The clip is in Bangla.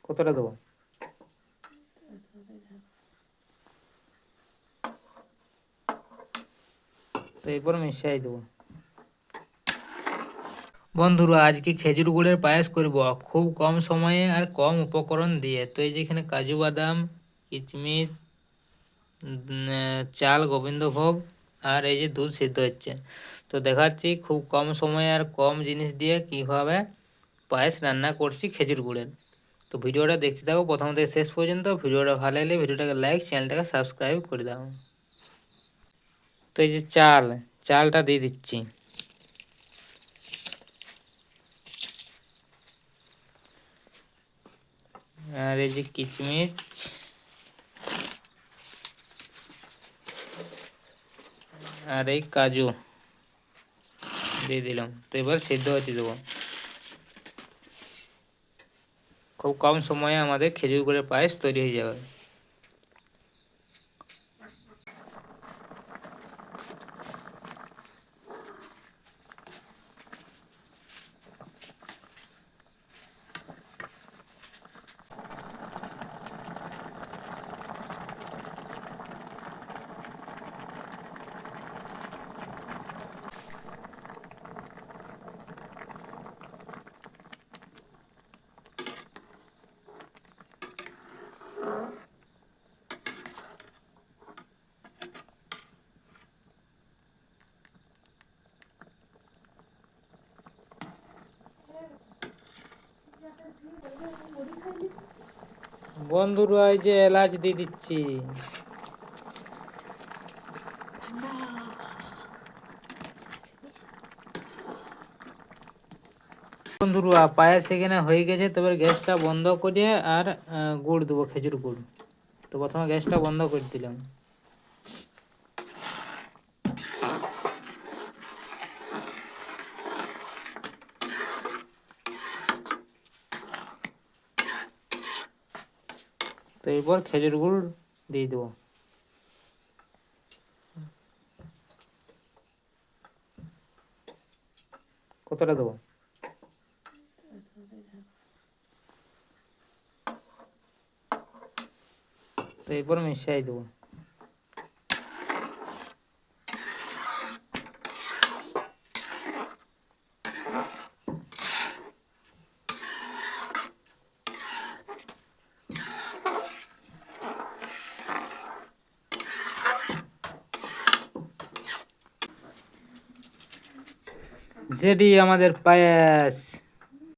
কতটা দেবো? তো এরপর মিশিয়ে দেবো। বন্ধুরা, আজকে খেজুর গুড়ের পায়েস করব খুব কম সময়ে আর কম উপকরণ দিয়ে। তো এই যেখানে কাজু বাদাম, কিচমিচ, চাল, গোবিন্দভোগ আর এই যে দুধ সিদ্ধ হচ্ছে। তো দেখাচ্ছি খুব কম সময়ে আর কম জিনিস দিয়ে কিভাবে পায়েস রান্না করছি খেজুর গুড়ের। তো ভিডিওটা দেখতে থাকো প্রথম থেকে শেষ পর্যন্ত। ভিডিওটা ভালো লাগলে ভিডিওটাকে লাইক, চ্যানেলটাকে সাবস্ক্রাইব করে দাও। তো এই যে চালটা দিয়ে দিচ্ছি। আর এই যে কিচমিচ আর এই কাজু দিয়ে দিলাম। তো এবার সিদ্ধ হতে দেবো। খুব কম সময়ে আমাদের খেজুর গুড়ের পায়েস তৈরি হয়ে যাবে। বন্ধুরা, এই যে এলাচ দিয়ে দিচ্ছি। বন্ধুরা, পায়েস এখানে হয়ে গেছে। তবে গ্যাসটা বন্ধ করে আর গুড় দেবো, খেজুর গুড়। তো প্রথমে গ্যাসটা বন্ধ করে দিলাম। তো এরপর খেজুর গুড় দিয়ে দেবো। কতটা দেবো? তো এরপর মিশিয়ে দেবো। যেটি আমাদের পায়েস।